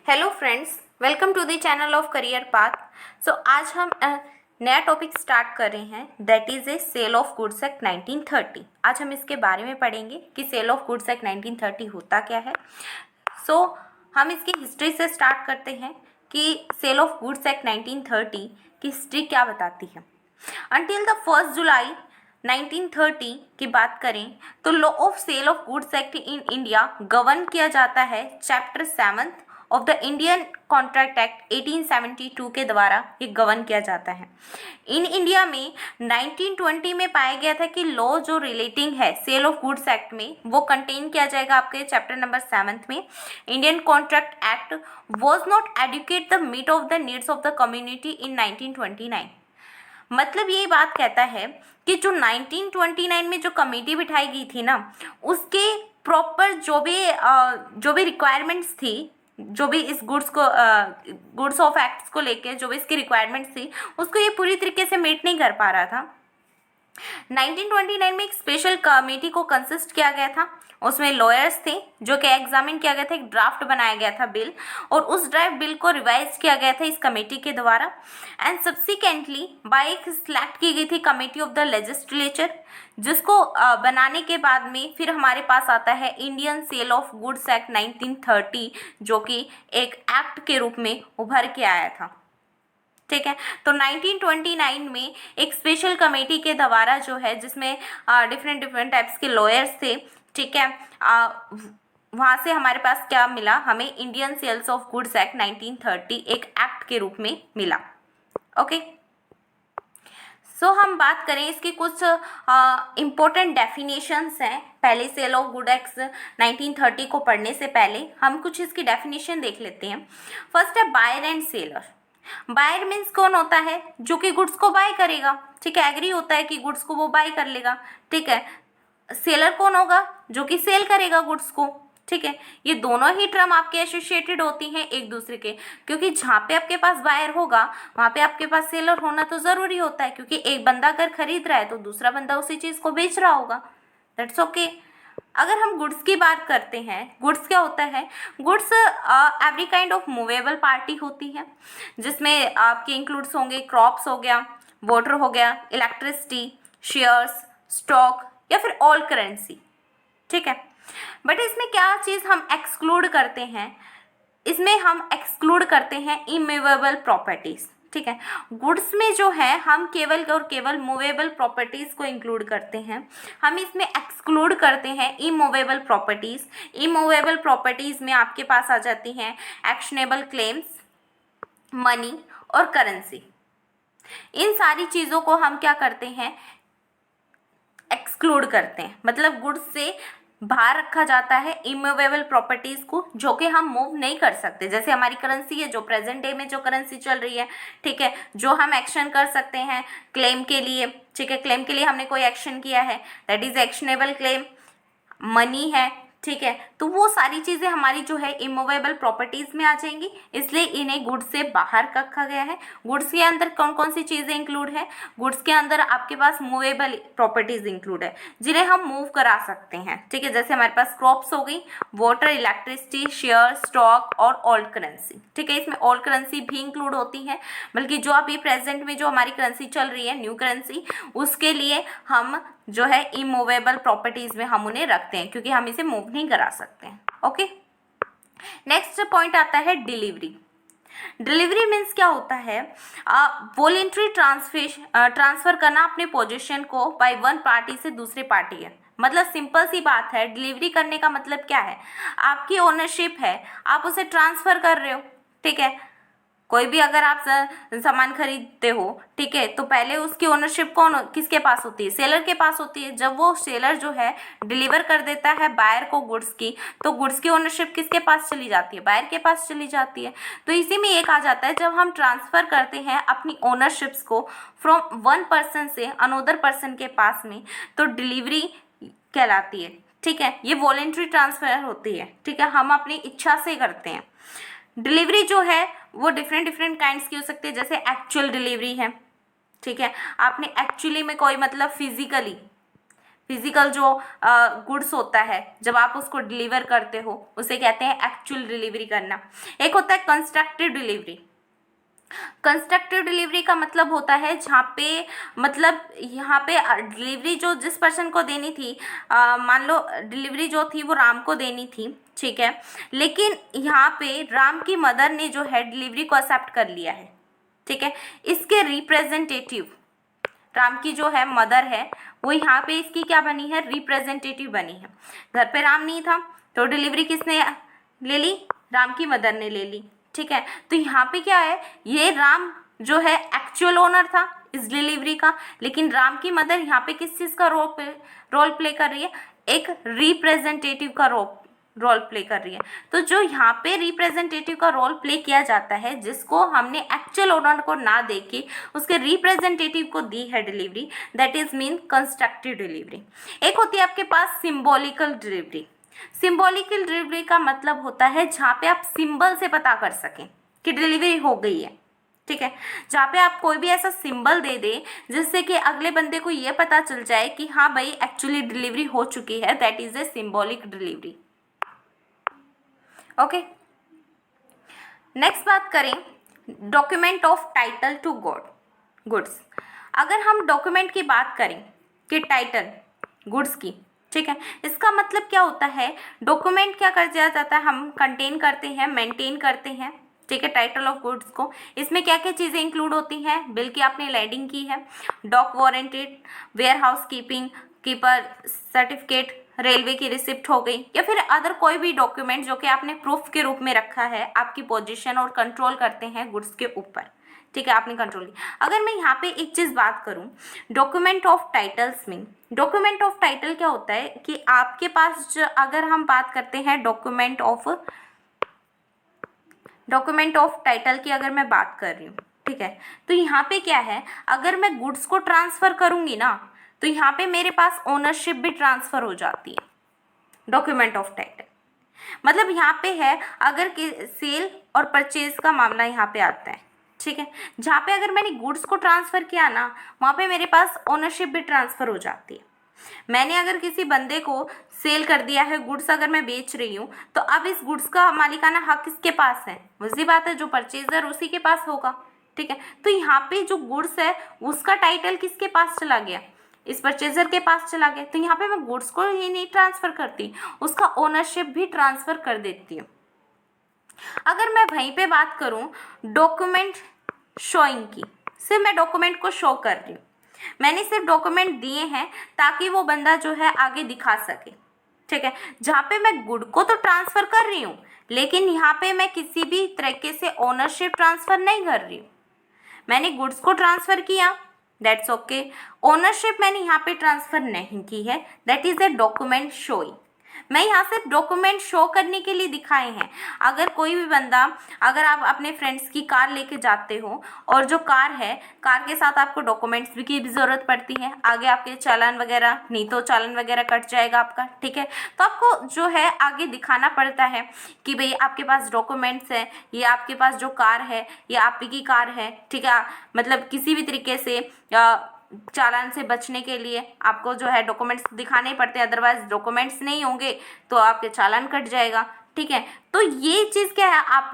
Hello friends, welcome to the channel of career path. So आज हम नया topic start कर रहे हैं, that is a sale of goods act 1930। आज हम इसके बारे में पढ़ेंगे कि सेल ऑफ गुड्स एक्ट 1930 होता क्या है। हम इसकी हिस्ट्री से स्टार्ट करते हैं कि सेल ऑफ गुड्स एक्ट 1930 की हिस्ट्री क्या बताती है। अंटिल द 1 जुलाई 1930 की बात करें तो law of sale of goods act in India govern किया जाता है chapter 7 of the Indian contract act 1872 के द्वारा ये गवर्न किया जाता है। इन इंडिया में 1920 में पाया गया था कि लॉ जो रिलेटिंग है सेल ऑफ गुड्स एक्ट में वो कंटेन किया जाएगा आपके चैप्टर नंबर 7 में। Indian contract act was not adequate the meet of the needs of the community in 1929। मतलब ये बात कहता है कि जो 1929 में जो कमेटी बिठाई गई थी ना, उसके प्रॉपर जो भी रिक्वायरमेंट्स थी, जो भी इस गुड्स ऑफ एक्ट्स को लेके जो भी इसकी रिक्वायरमेंट्स थी, उसको ये पूरी तरीके से मीट नहीं कर पा रहा था। 1929 में एक स्पेशल कमेटी को कंसिस्ट किया गया था। उसमें लॉयर्स थे जो कि एग्जामिन किया गया था, एक ड्राफ्ट बनाया गया था बिल, और उस ड्राफ्ट बिल को रिवाइज किया गया था इस कमेटी के द्वारा। एंड सब्सिक्वेंटली बाय एक सिलेक्ट की गई थी कमेटी ऑफ द लेजिस्लेचर, जिसको बनाने के बाद में फिर हमारे पास आता है Indian sale of goods act 1930, जो कि एक एक्ट के रूप में उभर के आया था। ठीक है, तो 1929 में एक स्पेशल कमेटी के द्वारा जो है, जिसमें डिफरेंट टाइप्स के लॉयर्स थे, ठीक है, वहाँ से हमारे पास क्या मिला, हमें Indian sales of goods act 1930 एक एक्ट के रूप में मिला। ओके, हम बात करें इसकी कुछ इम्पोर्टेंट डेफिनेशंस हैं। पहले सेल ऑफ गुड एक्ट 1930 को पढ़ने से पहले हम कुछ इसकी डेफिनेशन देख लेते हैं। फर्स्ट है buyer and seller. Buyer means कौन होता है, जो कि गुड्स को बाय करेगा, ठीक है, एग्री होता है कि गुड्स को वो बाय कर लेगा, ठीक है। सेलर कौन होगा, जो कि सेल करेगा गुड्स को, ठीक है। ये दोनों ही टर्म आपके एसोसिएटेड होती हैं एक दूसरे के, क्योंकि जहाँ पे आपके पास बायर होगा वहाँ पे आपके पास सेलर होना तो ज़रूरी होता है, क्योंकि एक बंदा अगर खरीद रहा है तो दूसरा बंदा उसी चीज़ को बेच रहा होगा। That's okay. अगर हम गुड्स की बात करते हैं, गुड्स क्या होता है, goods every kind of movable party होती है, जिसमें आपके इंक्लूड्स होंगे क्रॉप्स हो गया, वाटर हो गया, इलेक्ट्रिसिटी, शेयर्स, स्टॉक या फिर ऑल करेंसी, ठीक है। बट इसमें क्या चीज़ हम एक्सक्लूड करते हैं, इसमें हम एक्सक्लूड करते हैं इमूवेबल प्रॉपर्टीज़, ठीक है। गुड्स में जो है हम केवल और केवल मूवेबल प्रॉपर्टीज़ को इंक्लूड करते हैं, हम इसमें एक्सक्लूड करते हैं इमूवेबल प्रॉपर्टीज़। इमूवेबल प्रॉपर्टीज़ में आपके पास आ जाती हैं एक्शनेबल क्लेम्स, मनी और करेंसी। इन सारी चीज़ों को हम क्या करते हैं, एक्सक्लूड करते हैं, मतलब गुड्स से बाहर रखा जाता है इमूवेबल प्रॉपर्टीज़ को, जो कि हम मूव नहीं कर सकते। जैसे हमारी करेंसी है, जो प्रेजेंट डे में जो करेंसी चल रही है, ठीक है, जो हम एक्शन कर सकते हैं क्लेम के लिए, ठीक है, क्लेम के लिए हमने कोई एक्शन किया है, that is actionable claim. Money है, ठीक है, तो वो सारी चीज़ें हमारी जो है इमूवेबल प्रॉपर्टीज़ में आ जाएंगी, इसलिए इन्हें गुड्स से बाहर रखा गया है। गुड्स के अंदर कौन कौन सी चीज़ें इंक्लूड है, गुड्स के अंदर आपके पास मूवेबल प्रॉपर्टीज़ इंक्लूड है, जिन्हें हम मूव करा सकते हैं, ठीक है। जैसे हमारे पास क्रॉप्स हो गई, वाटर, इलेक्ट्रिसिटी, शेयर, स्टॉक और ओल्ड करेंसी, ठीक है। इसमें ओल्ड करेंसी भी इंक्लूड होती है, बल्कि जो अभी प्रेजेंट में जो हमारी करेंसी चल रही है, न्यू करेंसी, उसके लिए हम जो है इमूवेबल प्रॉपर्टीज़ में हम उन्हें रखते हैं, क्योंकि हम इसे मूव नहीं करा सकते हैं। ओके, नेक्स्ट पॉइंट आता है डिलीवरी। डिलीवरी मीन्स क्या होता है, वॉलेंट्री ट्रांसफर करना अपने पोजीशन को बाय वन पार्टी से दूसरे पार्टी है। मतलब सिंपल सी बात है, डिलीवरी करने का मतलब क्या है, आपकी ओनरशिप है, आप उसे ट्रांसफ़र कर रहे हो, ठीक है। कोई भी अगर आप सामान खरीदते हो, ठीक है, तो पहले उसकी ओनरशिप किसके पास होती है, सेलर के पास होती है। जब वो सेलर जो है डिलीवर कर देता है बायर को गुड्स की, तो गुड्स की ओनरशिप किसके पास चली जाती है, बायर के पास चली जाती है। तो इसी में एक आ जाता है, जब हम ट्रांसफ़र करते हैं अपनी ओनरशिप्स को फ्रॉम वन पर्सन से अनोदर पर्सन के पास में, तो डिलीवरी कहलाती है, ठीक है। ये वॉलेंट्री ट्रांसफ़र होती है, ठीक है, हम अपनी इच्छा से करते हैं। डिलीवरी जो है वो डिफरेंट काइंड्स की हो सकती है, जैसे एक्चुअल डिलीवरी है, ठीक है, आपने एक्चुअली में कोई मतलब फिजिकल जो गुड्स होता है जब आप उसको डिलीवर करते हो उसे कहते हैं एक्चुअल डिलीवरी करना। एक होता है कंस्ट्रक्टिव डिलीवरी। कंस्ट्रक्टिव डिलीवरी का मतलब होता है जहाँ पे मतलब यहाँ पे डिलीवरी जो जिस पर्सन को देनी थी, मान लो डिलीवरी जो थी वो राम को देनी थी, ठीक है, लेकिन यहाँ पे राम की मदर ने जो है डिलीवरी को एक्सेप्ट कर लिया है, ठीक है। इसके रिप्रेजेंटेटिव राम की जो है मदर है वो यहाँ पे इसकी क्या बनी है, रिप्रेजेंटेटिव बनी है। घर पे राम नहीं था तो डिलीवरी किसने ले ली, राम की मदर ने ले ली, ठीक है। तो यहाँ पे क्या है, ये राम जो है एक्चुअल ओनर था इस डिलीवरी का, लेकिन राम की मदर यहाँ पे किस चीज़ का रोल प्ले कर रही है, एक रिप्रेजेंटेटिव का रोल प्ले कर रही है। तो जो यहाँ पे रिप्रेजेंटेटिव का रोल प्ले किया जाता है, जिसको हमने एक्चुअल ओनर को ना दे के उसके रिप्रेजेंटेटिव को दी है delivery, that is mean constructive delivery. एक होती है आपके पास सिंबॉलिकल डिलीवरी। सिंबॉलिकल डिलीवरी का मतलब होता है जहाँ पे आप सिंबल से पता कर सकें कि डिलीवरी हो गई है, ठीक है। जहाँ पे आप कोई भी ऐसा सिंबल दे दे जिससे कि अगले बंदे को ये पता चल जाए कि हाँ भाई एक्चुअली डिलीवरी हो चुकी है, that is a symbolic delivery. Okay, next बात करें document of title to goods. अगर हम डॉक्यूमेंट की बात करें कि टाइटल गुड्स की, ठीक है, इसका मतलब क्या होता है, डॉक्यूमेंट क्या कर दिया जाता है, हम कंटेन करते हैं, मेंटेन करते हैं, ठीक है, टाइटल ऑफ गुड्स को। इसमें क्या क्या चीज़ें इंक्लूड होती हैं, बिल की आपने लैंडिंग की है, dock warranted, warehouse keeper certificate, railway की रिसिप्ट हो गई, या फिर अदर कोई भी डॉक्यूमेंट जो कि आपने प्रूफ के रूप में रखा है, आपकी पोजीशन और कंट्रोल करते हैं गुड्स के ऊपर, ठीक है, आपने कंट्रोल किया। अगर मैं यहाँ पे एक चीज़ बात करूँ डॉक्यूमेंट ऑफ टाइटल्स में, डॉक्यूमेंट ऑफ टाइटल क्या होता है कि आपके पास अगर हम बात करते हैं डॉक्यूमेंट ऑफ टाइटल की अगर मैं बात कर रही हूँ, ठीक है, तो यहाँ पे क्या है, अगर मैं गुड्स को ट्रांसफ़र करूँगी ना तो यहाँ पे मेरे पास ओनरशिप भी ट्रांसफ़र हो जाती है डॉक्यूमेंट ऑफ टाइटल। मतलब यहाँ पे है अगर सेल और परचेज का मामला यहाँ पे आता है, ठीक है, जहाँ पे अगर मैंने गुड्स को ट्रांसफ़र किया ना वहाँ पे मेरे पास ओनरशिप भी ट्रांसफ़र हो जाती है। मैंने अगर किसी बंदे को सेल कर दिया है गुड्स, अगर मैं बेच रही हूँ तो अब इस गुड्स का मालिकाना हक किसके पास है, वही बात है जो परचेजर उसी के पास होगा, ठीक है। तो यहाँ पे जो गुड्स है उसका टाइटल किसके पास चला गया, इस परचेजर के पास चला गया। तो यहाँ पे मैं गुड्स को ही नहीं ट्रांसफ़र करती, उसका ओनरशिप भी ट्रांसफ़र कर देती हूँ। अगर मैं वहीं पे बात करूँ डॉक्यूमेंट शोइंग की, सिर्फ मैं डॉक्यूमेंट को शो कर रही हूँ, मैंने सिर्फ डॉक्यूमेंट दिए हैं ताकि वो बंदा जो है आगे दिखा सके, ठीक है, जहाँ पे मैं गुड को तो ट्रांसफ़र कर रही हूँ लेकिन यहाँ पे मैं किसी भी तरीके से ओनरशिप ट्रांसफ़र नहीं कर रही हूँ। मैंने गुड्स को ट्रांसफ़र किया, दैट्स ओके, ओनरशिप मैंने यहाँ पे ट्रांसफ़र नहीं की है, that is a document showing. मैं यहाँ सिर्फ डॉक्यूमेंट शो करने के लिए दिखाए हैं। अगर कोई भी बंदा, अगर आप अपने फ्रेंड्स की कार लेके जाते हो और जो कार है, कार के साथ आपको डॉक्यूमेंट्स भी की भी ज़रूरत पड़ती है, आगे आपके चालान वगैरह, नहीं तो चालान वगैरह कट जाएगा आपका, ठीक है, तो आपको जो है आगे दिखाना पड़ता है कि भाई आपके पास डॉक्यूमेंट्स है, ये आपके पास जो कार है ये आपकी कार है, ठीक है। मतलब किसी भी तरीके से चालान से बचने के लिए आपको जो है डॉक्यूमेंट्स दिखाने पड़ते हैं, अदरवाइज डॉक्यूमेंट्स नहीं होंगे तो आपके चालान कट जाएगा, ठीक है। तो ये चीज़ क्या है, आप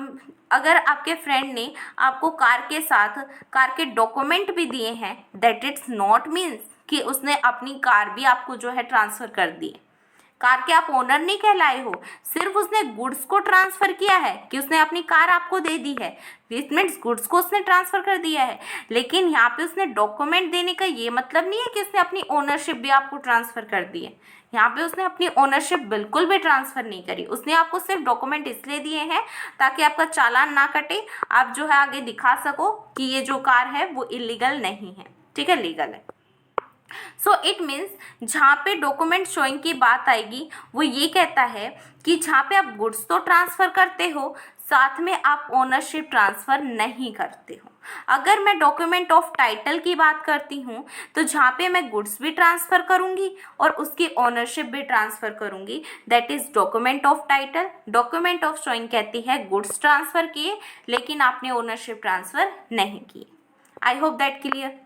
अगर आपके फ्रेंड ने आपको कार के साथ कार के डॉक्यूमेंट भी दिए हैं, दैट इट्स नॉट मीन्स कि उसने अपनी कार भी आपको जो है ट्रांसफ़र कर दी। कार के आप ओनर नहीं कहलाए हो, सिर्फ उसने गुड्स को ट्रांसफ़र किया है कि उसने अपनी कार आपको दे दी है, इट मीन्स गुड्स को उसने ट्रांसफ़र कर दिया है। लेकिन यहाँ पे उसने डॉक्यूमेंट देने का ये मतलब नहीं है कि उसने अपनी ओनरशिप भी आपको ट्रांसफ़र कर दी है। यहाँ पे उसने अपनी ओनरशिप बिल्कुल भी ट्रांसफ़र नहीं करी, उसने आपको सिर्फ डॉक्यूमेंट इसलिए दिए हैं ताकि आपका चालान ना कटे, आप जो है आगे दिखा सको कि ये जो कार है वो इलीगल नहीं है, ठीक है, लीगल है। सो इट मीन्स जहाँ पे डॉक्यूमेंट शोइंग की बात आएगी वो ये कहता है कि जहाँ पे आप गुड्स तो ट्रांसफ़र करते हो साथ में आप ओनरशिप ट्रांसफ़र नहीं करते हो। अगर मैं डॉक्यूमेंट ऑफ टाइटल की बात करती हूँ तो जहाँ पे मैं गुड्स भी ट्रांसफ़र करूँगी और उसकी ओनरशिप भी ट्रांसफ़र करूँगी, that is document of title. Document of showing कहती है गुड्स ट्रांसफ़र किए लेकिन आपने ओनरशिप ट्रांसफ़र नहीं की। I hope that clear.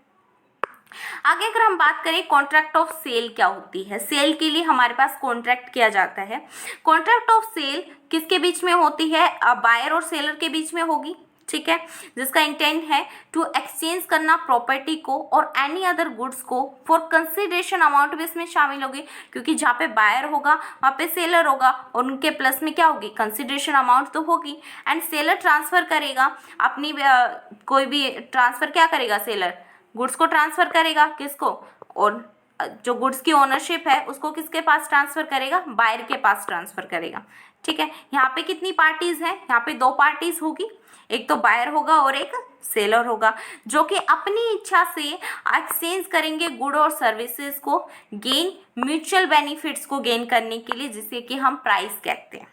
आगे अगर हम बात करें कॉन्ट्रैक्ट ऑफ सेल क्या होती है, सेल के लिए हमारे पास कॉन्ट्रैक्ट किया जाता है। कॉन्ट्रैक्ट ऑफ सेल किसके बीच में होती है, बायर और सेलर के बीच में होगी, ठीक है, जिसका इंटेंट है टू एक्सचेंज करना प्रॉपर्टी को और एनी अदर गुड्स को फॉर कंसिडरेशन अमाउंट भी इसमें शामिल होगी, क्योंकि जहाँ पे बायर होगा वहाँ पे सेलर होगा और उनके प्लस में क्या होगी, कंसिडरेशन अमाउंट तो होगी। एंड सेलर ट्रांसफर करेगा अपनी कोई भी ट्रांसफर क्या करेगा, सेलर गुड्स को ट्रांसफर करेगा, किसको, और जो गुड्स की ओनरशिप है उसको किसके पास ट्रांसफर करेगा, बायर के पास ट्रांसफर करेगा, ठीक है। यहाँ पे कितनी पार्टीज हैं, यहाँ पे दो पार्टीज होगी, एक तो बायर होगा और एक सेलर होगा, जो कि अपनी इच्छा से एक्सचेंज करेंगे गुड और सर्विसेज को गेन, म्यूचुअल बेनिफिट्स को गेन करने के लिए, जिसे कि हम प्राइस कहते हैं,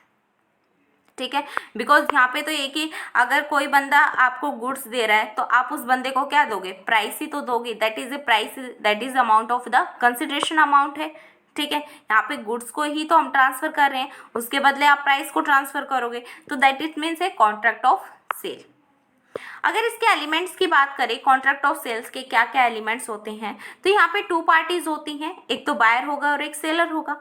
ठीक है। बिकॉज यहाँ पे तो एक ही, अगर कोई बंदा आपको गुड्स दे रहा है तो आप उस बंदे को क्या दोगे, प्राइस ही तो दोगे, that is A price, that is amount of the consideration amount है, ठीक है। यहाँ पे गुड्स को ही तो हम ट्रांसफर कर रहे हैं, उसके बदले आप प्राइस को ट्रांसफर करोगे, तो that it means a contract of sale. अगर इसके एलिमेंट्स की बात करें, कॉन्ट्रैक्ट ऑफ सेल्स के क्या क्या एलिमेंट्स होते हैं, तो यहाँ पे टू पार्टीज होती हैं, एक तो बायर होगा और एक सेलर होगा।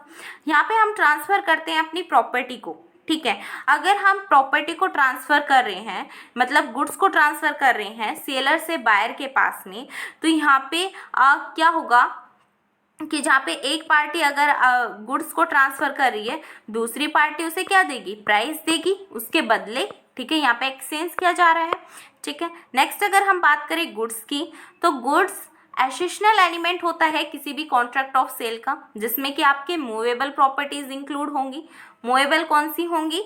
यहाँ पे हम ट्रांसफर करते हैं अपनी प्रॉपर्टी को, ठीक है। अगर हम प्रॉपर्टी को ट्रांसफर कर रहे हैं, मतलब गुड्स को ट्रांसफर कर रहे हैं सेलर से बायर के पास में, तो यहाँ पे क्या होगा कि जहाँ पे एक पार्टी अगर गुड्स को ट्रांसफर कर रही है, दूसरी पार्टी उसे क्या देगी, प्राइस देगी उसके बदले, ठीक है। यहाँ पे एक्सचेंज किया जा रहा है, ठीक है। नेक्स्ट अगर हम बात करें गुड्स की, तो गुड्स एसेशनल एलिमेंट होता है किसी भी कॉन्ट्रैक्ट ऑफ सेल का, जिसमें कि आपके मूवेबल प्रॉपर्टीज इंक्लूड होंगी। मूवेबल कौन सी होंगी,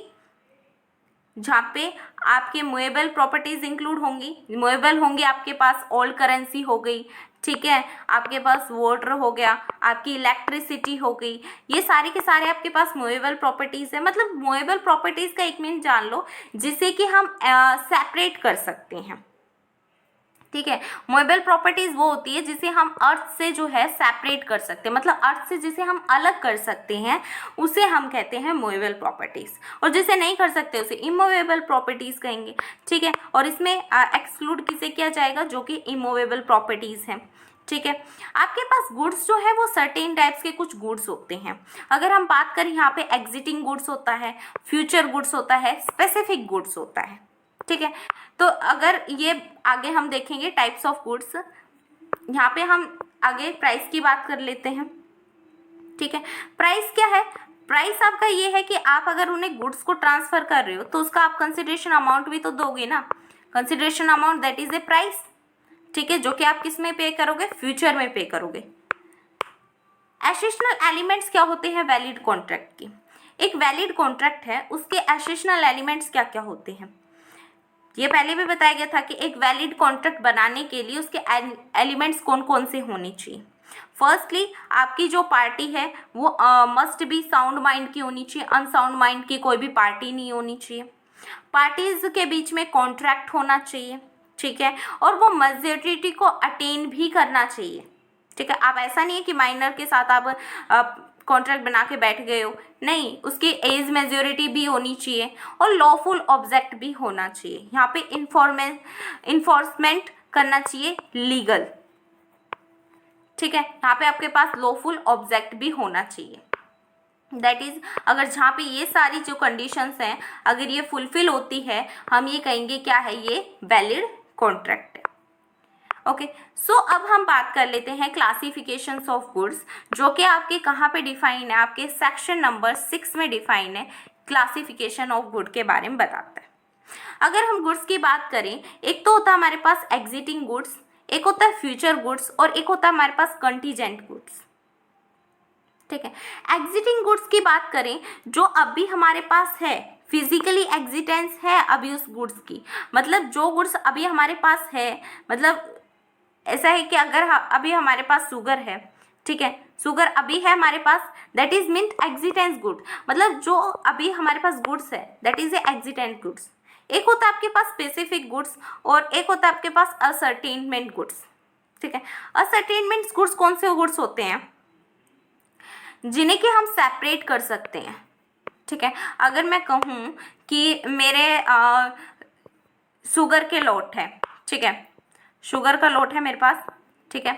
जहाँ पे आपके मूवेबल प्रॉपर्टीज इंक्लूड होंगी, मूवेबल होंगी आपके पास ओल्ड करेंसी हो गई, ठीक है, आपके पास वाटर हो गया, आपकी इलेक्ट्रिसिटी हो गई, ये सारे के सारे आपके पास मूवेबल प्रॉपर्टीज है। मतलब मूवेबल प्रॉपर्टीज का एक मीन जान लो, जिसे कि हम सेपरेट कर सकते हैं, ठीक है। मूवेबल प्रॉपर्टीज वो होती है जिसे हम अर्थ से जो है सेपरेट कर सकते हैं, मतलब अर्थ से जिसे हम अलग कर सकते हैं उसे हम कहते हैं मूवेबल प्रॉपर्टीज, और जिसे नहीं कर सकते उसे इमूवेबल प्रॉपर्टीज कहेंगे, ठीक है। और इसमें एक्सक्लूड किसे किया जाएगा, जो कि इमूवेबल प्रॉपर्टीज हैं, ठीक है। आपके पास गुड्स जो है वो सर्टेन टाइप्स के कुछ गुड्स होते हैं। अगर हम बात करें, यहाँ पे एग्जिटिंग गुड्स होता है, फ्यूचर गुड्स होता है, स्पेसिफिक गुड्स होता है, ठीक है। तो अगर ये आगे हम देखेंगे टाइप्स ऑफ गुड्स, यहाँ पे हम आगे प्राइस की बात कर लेते हैं, ठीक है। प्राइस क्या है, प्राइस आपका ये है कि आप अगर उन्हें गुड्स को ट्रांसफर कर रहे हो तो उसका आप कंसिडरेशन अमाउंट भी तो दोगे ना, consideration amount that is A price, ठीक है, जो कि आप किस में पे करोगे, फ्यूचर में पे करोगे। एसेशनल एलिमेंट्स क्या होते हैं वैलिड कॉन्ट्रैक्ट की, एक वैलिड कॉन्ट्रैक्ट है उसके एसेशनल एलिमेंट्स क्या क्या होते हैं, ये पहले भी बताया गया था कि एक वैलिड कॉन्ट्रैक्ट बनाने के लिए उसके एलिमेंट्स कौन कौन से होने चाहिए। फर्स्टली आपकी जो पार्टी है वो मस्ट बी साउंड माइंड की होनी चाहिए, अनसाउंड माइंड की कोई भी पार्टी नहीं होनी चाहिए। पार्टीज के बीच में कॉन्ट्रैक्ट होना चाहिए, ठीक है, और वो मेजॉरिटी को अटेन भी करना चाहिए, ठीक है। आप ऐसा नहीं है कि माइनर के साथ आप कॉन्ट्रैक्ट बना के बैठ गए हो, नहीं, उसकी एज मेजोरिटी भी होनी चाहिए और लॉफुल ऑब्जेक्ट भी होना चाहिए। यहाँ पे इन्फोर्समेंट करना चाहिए लीगल, ठीक है। यहाँ पे आपके पास लॉफुल ऑब्जेक्ट भी होना चाहिए, दैट इज अगर जहाँ पे ये सारी जो कंडीशंस हैं अगर ये फुलफिल होती है, हम ये कहेंगे क्या है, ये वैलिड कॉन्ट्रैक्ट है। ओके, सो अब हम बात कर लेते हैं क्लासिफिकेशंस ऑफ गुड्स, जो कि आपके कहाँ पे डिफाइन है, आपके सेक्शन नंबर 6 में डिफाइन है, क्लासिफिकेशन ऑफ गुड के बारे में बताता है। अगर हम गुड्स की बात करें, एक तो होता है हमारे पास एग्जिटिंग गुड्स, एक होता है फ्यूचर गुड्स और एक होता है हमारे पास कंटीजेंट गुड्स, ठीक है। एग्जिटिंग गुड्स की बात करें, जो अभी हमारे पास है, फिजिकली एग्जिटेंस है अभी उस गुड्स की, मतलब जो गुड्स अभी हमारे पास है, मतलब ऐसा है कि अगर अभी हमारे पास शुगर है, ठीक है, शुगर अभी है हमारे पास, दैट इज मीन एग्जिटेंस गुड, मतलब जो अभी हमारे पास गुड्स है दैट इज ए एग्जिटेंट गुड्स। एक होता है आपके पास स्पेसिफिक गुड्स और एक होता है आपके पास असर्टेनमेंट गुड्स, ठीक है। असर्टेनमेंट गुड्स कौन से गुड्स होते हैं, जिन्हें कि हम सेपरेट कर सकते हैं, ठीक है। अगर मैं कहूँ कि मेरे शुगर के लॉट है, ठीक है, शुगर का लॉट है मेरे पास, ठीक है,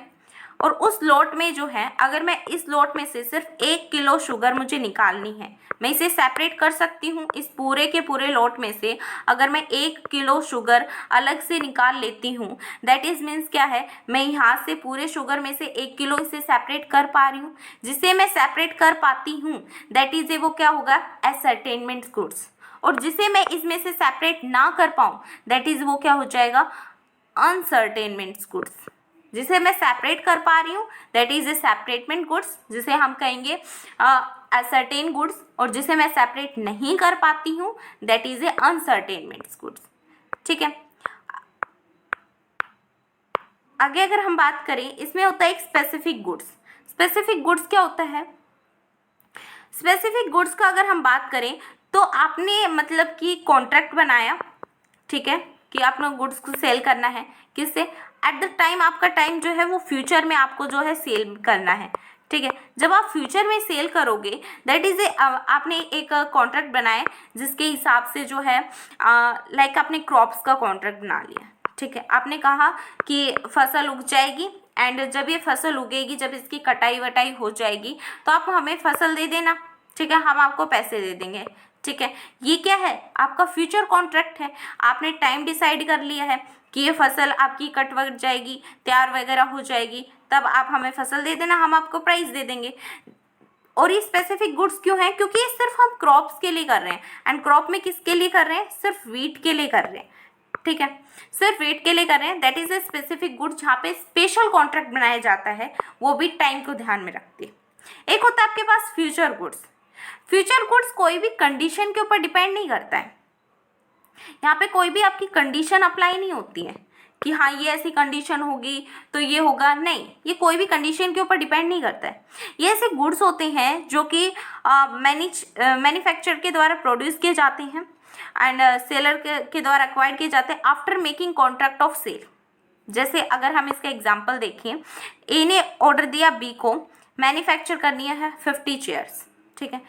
और उस लॉट में जो है, अगर मैं इस लॉट में से सिर्फ 1 किलो शुगर मुझे निकालनी है, मैं इसे सेपरेट कर सकती हूँ। इस पूरे के पूरे लॉट में से अगर मैं 1 किलो शुगर अलग से निकाल लेती हूँ, दैट इज मीन्स क्या है, मैं यहाँ से पूरे शुगर में से 1 किलो इसे सेपरेट कर पा रही हूँ। जिसे मैं सेपरेट कर पाती हूँ दैट इज वो क्या होगा, असर्टेनमेंट गुड्स। और जिसे मैं इसमें से सेपरेट ना कर पाऊँ दैट इज वो क्या हो जाएगा, अनसर्टेनमेंट गुड्स। जिसे मैं सेपरेट कर पा रही हूँ दैट इज ए सेपरेटमेंट गुड्स, जिसे हम कहेंगे असर्टेन गुड्स। और जिसे मैं सेपरेट नहीं कर पाती हूँ दैट इज ए अनसर्टेनमेंट गुड्स। ठीक है, आगे अगर हम बात करें, इसमें होता है एक स्पेसिफिक गुड्स। स्पेसिफिक गुड्स क्या होता है, स्पेसिफिक गुड्स का अगर हम बात करें तो आपने मतलब कि कॉन्ट्रैक्ट बनाया, ठीक है, कि आपने गुड्स को सेल करना है, किससे, एट द टाइम, आपका टाइम जो है वो फ्यूचर में आपको जो है सेल करना है। ठीक है, जब आप फ्यूचर में सेल करोगे दैट इज ए, आपने एक कॉन्ट्रैक्ट बनाए जिसके हिसाब से जो है लाइक आपने क्रॉप्स का कॉन्ट्रैक्ट बना लिया। ठीक है, आपने कहा कि फसल उग जाएगी एंड जब ये फसल उगेगी, जब इसकी कटाई वटाई हो जाएगी तो आप हमें फसल दे देना। ठीक है, हम आपको पैसे दे देंगे। ठीक है, ये क्या है, आपका फ्यूचर कॉन्ट्रैक्ट है। आपने टाइम डिसाइड कर लिया है कि ये फसल आपकी कट वट जाएगी, तैयार वगैरह हो जाएगी, तब आप हमें फसल दे देना, हम आपको प्राइस दे देंगे। और ये स्पेसिफिक गुड्स क्यों है, क्योंकि ये सिर्फ हम क्रॉप्स के लिए कर रहे हैं। एंड क्रॉप में किसके लिए कर रहे हैं, सिर्फ वीट के लिए कर रहे हैं। ठीक है, सिर्फ वीट के लिए कर रहे हैं, that is a specific good, जहाँ पे स्पेशल कॉन्ट्रैक्ट बनाया जाता है, वो भी टाइम को ध्यान में रखते हैं। एक होता है आपके पास फ्यूचर गुड्स। फ्यूचर गुड्स कोई भी कंडीशन के ऊपर डिपेंड नहीं करता है। यहाँ पे कोई भी आपकी कंडीशन अप्लाई नहीं होती है कि हाँ ये ऐसी कंडीशन होगी तो ये होगा, नहीं, ये कोई भी कंडीशन के ऊपर डिपेंड नहीं करता है। ये ऐसे गुड्स होते हैं जो कि मैन्युफैक्चर के द्वारा प्रोड्यूस किए जाते हैं एंड सेलर के द्वारा एक्वायर्ड किए जाते हैं after making contract of sale. जैसे अगर हम इसका एग्जांपल देखें, ए ने ऑर्डर दिया बी को मैन्युफैक्चर करनी है 50 चेयर्स। ठीक है,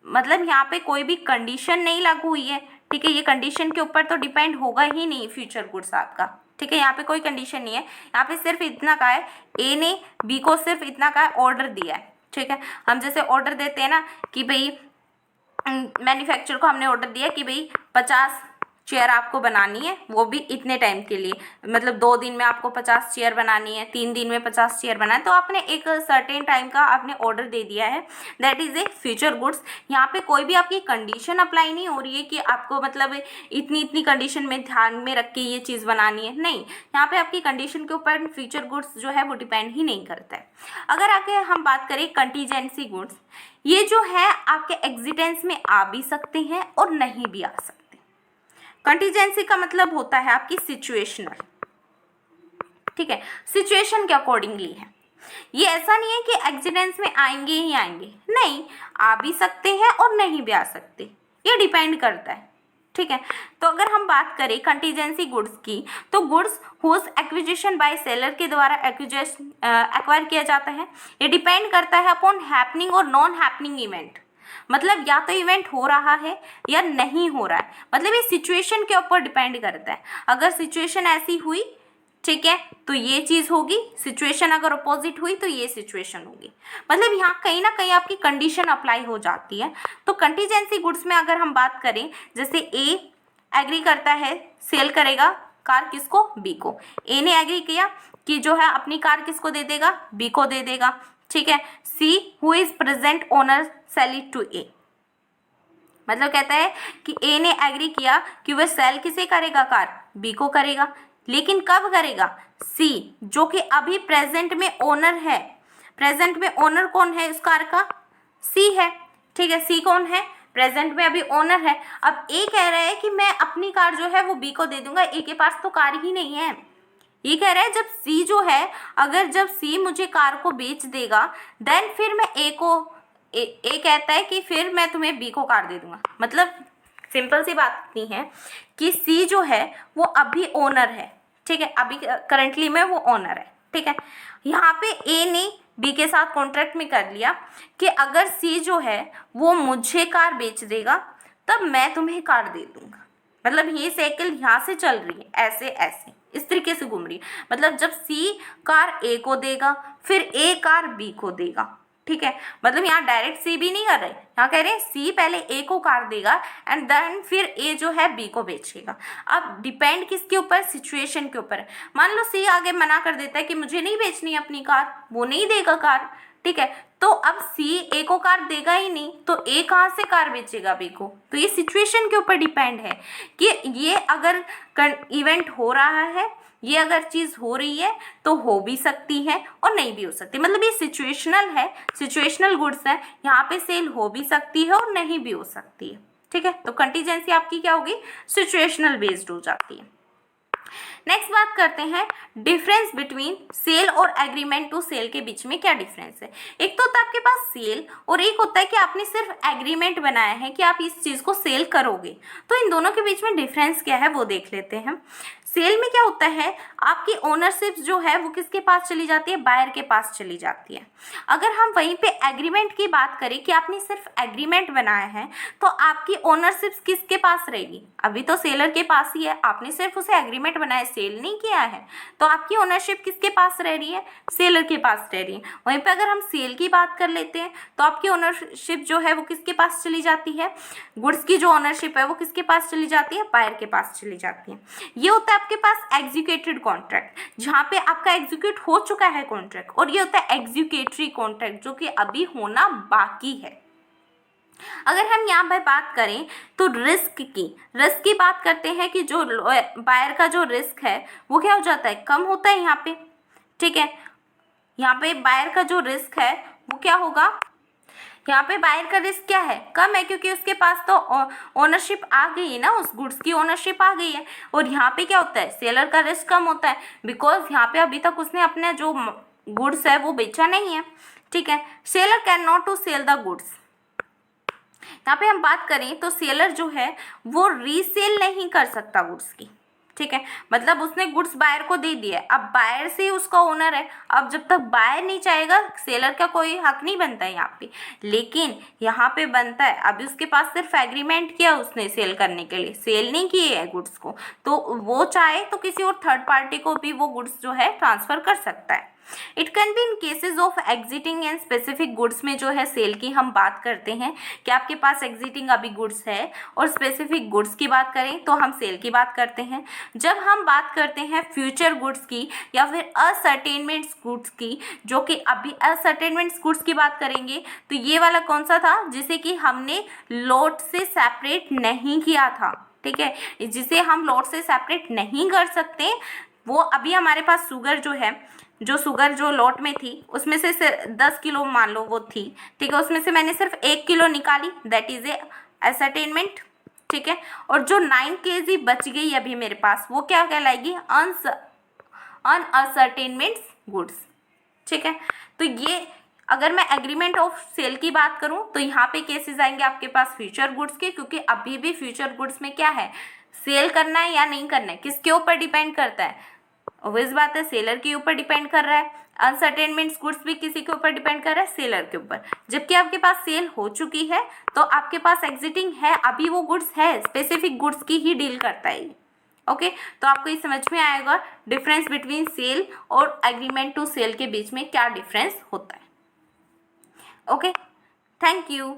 मतलब यहाँ पे कोई भी कंडीशन नहीं लागू हुई है। ठीक है, ये कंडीशन के ऊपर तो डिपेंड होगा ही नहीं फ्यूचर गुड्स आपका। ठीक है, यहाँ पे कोई कंडीशन नहीं है, यहाँ पे सिर्फ इतना का है, ए ने बी को सिर्फ इतना का ऑर्डर दिया है। ठीक है, हम जैसे ऑर्डर देते हैं ना कि भाई मैन्युफैक्चर को हमने ऑर्डर दिया कि भाई 50 चेयर आपको बनानी है, वो भी इतने टाइम के लिए, मतलब 2 दिन में आपको 50 चेयर बनानी है, 3 दिन में 50 चेयर बनाना है, तो आपने एक सर्टेन टाइम का आपने ऑर्डर दे दिया है, that is A future goods. यहाँ पे कोई भी आपकी कंडीशन अप्लाई नहीं हो रही है कि आपको मतलब इतनी इतनी कंडीशन में ध्यान में रख के ये चीज़ बनानी है, नहीं, यहाँ पे आपकी कंडीशन के ऊपर फ्यूचर गुड्स जो है वो डिपेंड ही नहीं करता है। अगर आगे हम बात करें कंटीजेंसी गुड्स, ये जो है आपके एग्जिटेंस में आ भी सकते हैं और नहीं भी आ सकते। कंटीजेंसी का मतलब होता है आपकी सिचुएशनल। ठीक है, सिचुएशन के अकॉर्डिंगली है, ये ऐसा नहीं है कि एग्जिटेंस में आएंगे ही आएंगे, नहीं, आ भी सकते हैं और नहीं भी आ सकते, ये डिपेंड करता है। ठीक है, तो अगर हम बात करें कंटीजेंसी गुड्स की, तो goods whose acquisition by seller के द्वारा एक्वायर किया जाता है, ये डिपेंड करता है अपॉन हैपनिंग और नॉन हैपनिंग इवेंट। मतलब या तो इवेंट हो रहा है या नहीं हो रहा है, मतलब ये सिचुएशन के ऊपर डिपेंड करता है। अगर सिचुएशन ऐसी हुई, ठीक है, तो ये चीज़ होगी, सिचुएशन अगर अपोजिट हुई तो ये सिचुएशन होगी। मतलब यहाँ कहीं ना कहीं आपकी कंडीशन अप्लाई हो जाती है। तो कंटीजेंसी गुड्स में अगर हम बात करें, जैसे ए एग्री करता है, सेल करेगा कार किसको, बी को। ए ने एग्री किया कि जो है अपनी कार किसको दे देगा, बी को दे देगा। ठीक है, see who is present owner sell it to a, मतलब कहता है कि ए ने एग्री किया कि वह सेल किसे करेगा, कार बी को करेगा, लेकिन कब करेगा, सी जो कि अभी प्रेजेंट में ओनर है। प्रेजेंट में ओनर कौन है उस कार का, सी है। ठीक है, सी कौन है, प्रेजेंट में अभी ओनर है। अब ए कह रहा है कि मैं अपनी कार जो है वो बी को दे दूंगा, ए के पास तो कार ही नहीं है। ये कह रहा है जब सी जो है, अगर जब सी मुझे कार को बेच देगा देन फिर मैं ए को, ए कहता है कि फिर मैं तुम्हें बी को कार दे दूंगा। मतलब सिंपल सी बात नहीं है कि सी जो है वो अभी ओनर है। ठीक है, अभी करंटली में वो ओनर है। ठीक है, यहाँ पे ए ने बी के साथ कॉन्ट्रैक्ट में कर लिया कि अगर सी जो है वो मुझे कार बेच देगा तब मैं तुम्हें कार दे दूंगा। मतलब ये साइकिल यहाँ से चल रही है, ऐसे ऐसे, इस तरीके से घूम रही है। मतलब जब सी कार ए को देगा, फिर ए कार बी को देगा, ठीक है। मतलब यहाँ डायरेक्ट सी बी नहीं कर रहे, यहाँ कह रहे हैं सी पहले ए को कार देगा एंड देन फिर ए जो है बी को बेचेगा। अब डिपेंड किसके ऊपर, सिचुएशन के ऊपर है। मान लो सी आगे मना कर देता है कि मुझे नहीं बेचनी अपनी कार, वो नहीं देगा कार, ठीक है। तो अब सी ए को कार देगा ही नहीं, तो ए कहाँ से कार बेचेगा बी को। तो ये सिचुएशन के ऊपर डिपेंड है कि ये अगर इवेंट हो रहा है, ये अगर चीज़ हो रही है तो हो भी सकती है और नहीं भी हो सकती। मतलब ये सिचुएशनल है, सिचुएशनल गुड्स है, यहाँ पे सेल हो भी सकती है और नहीं भी हो सकती है, ठीक है। तो कंटीजेंसी आपकी क्या होगी, सिचुएशनल बेस्ड हो जाती है। नेक्स्ट बात करते हैं डिफरेंस बिटवीन सेल और एग्रीमेंट टू सेल के बीच में क्या डिफरेंस है। एक तो होता है आपके पास सेल और एक होता है कि आपने सिर्फ एग्रीमेंट बनाया है कि आप इस चीज़ को सेल करोगे। तो इन दोनों के बीच में डिफरेंस क्या है वो देख लेते हैं। सेल में क्या होता है, आपकी ओनरशिप जो है वो किसके पास चली जाती है, बायर के पास चली जाती है। अगर हम वहीं पे एग्रीमेंट की बात करें कि आपने सिर्फ एग्रीमेंट बनाया है तो आपकी ओनरशिप किसके पास रहेगी, अभी तो सेलर के पास ही है, आपने सिर्फ उसे एग्रीमेंट बनाया, सेल नहीं किया है, तो आपकी ओनरशिप किसके पास रह रही है, सेलर के पास रह रही है। वहीं पे अगर हम सेल की बात कर लेते हैं तो आपकी ओनरशिप जो है वो किसके पास चली जाती है, गुड्स की जो ओनरशिप है वो किसके पास चली जाती है, बायर के पास चली जाती है। ये होता है आपके पास एग्जीक्यूटेड कॉन्ट्रैक्ट, जहाँ पे आपका एग्जीक्यूट हो चुका है कॉन्ट्रैक्ट, और ये होता है एग्जीक्यूटरी कॉन्ट्रैक्ट जो कि अभी होना बाकी है। अगर हम यहाँ पर बात करें तो रिस्क की बात करते हैं कि जो बायर का जो रिस्क है वो क्या हो जाता है, कम होता है यहाँ पे, ठीक है। यहाँ पे बायर का जो रिस्क है वो क्या होगा, यहाँ पे बायर का रिस्क क्या है, कम है, क्योंकि उसके पास तो ओनरशिप आ गई है ना, उस गुड्स की ओनरशिप आ गई है। और यहाँ पे क्या होता है, सेलर का रिस्क कम होता है, बिकॉज यहाँ पे अभी तक उसने अपने जो गुड्स है वो बेचा नहीं है, ठीक है। Seller can not to sell the goods. यहाँ पे हम बात करें तो सेलर जो है वो रीसेल नहीं कर सकता गुड्स की, ठीक है। मतलब उसने गुड्स बायर को दे दिया, अब बायर से ही उसका ओनर है, अब जब तक बायर नहीं चाहेगा सेलर का कोई हक नहीं बनता है यहाँ पे। लेकिन यहाँ पे बनता है, अभी उसके पास सिर्फ एग्रीमेंट किया उसने सेल करने के लिए, सेल नहीं किए है गुड्स को, तो वो चाहे तो किसी और थर्ड पार्टी को भी वो गुड्स जो है ट्रांसफ़र कर सकता है। It can be in cases of exiting and specific goods में जो है सेल की हम बात करते हैं कि आपके पास एग्जिटिंग अभी गुड्स है, और स्पेसिफिक गुड्स की बात करें तो हम सेल की बात करते हैं। जब हम बात करते हैं फ्यूचर गुड्स की या फिर असर्टेनमेंट्स गुड्स की, जो कि अभी असर्टेनमेंट्स गुड्स की बात करेंगे तो ये वाला कौन सा था, जिसे कि हमने लॉट से सेपरेट नहीं किया था, ठीक है। जिसे हम लॉट से सेपरेट नहीं कर सकते, वो अभी हमारे पास शुगर जो है, जो शुगर जो लॉट में थी उसमें से 10 किलो मान लो वो थी, ठीक है, उसमें से मैंने सिर्फ 1 किलो निकाली, दैट इज ए असर्टेनमेंट, ठीक है। और जो 9 kg बच गई अभी मेरे पास वो क्या कहलाएगी, अनअसर्टेनमेंट्स गुड्स, ठीक है। तो ये अगर मैं एग्रीमेंट ऑफ सेल की बात करूं तो यहाँ पे केसेस आएंगे आपके पास फ्यूचर गुड्स के, क्योंकि अभी भी फ्यूचर गुड्स में क्या है, सेल करना है या नहीं करना है, किसके ऊपर डिपेंड करता है, ऑब्वियस बात है सेलर के ऊपर डिपेंड कर रहा है। अनसर्टेनमेंट्स गुड्स भी किसी के ऊपर डिपेंड कर रहा है, सेलर के ऊपर। जबकि आपके पास सेल हो चुकी है तो आपके पास एग्जिटिंग है, अभी वो गुड्स है, स्पेसिफिक गुड्स की ही डील करता है, ओके। तो आपको ये समझ में आएगा डिफरेंस बिटवीन सेल और एग्रीमेंट टू सेल के बीच में क्या डिफरेंस होता है, ओके। Thank you.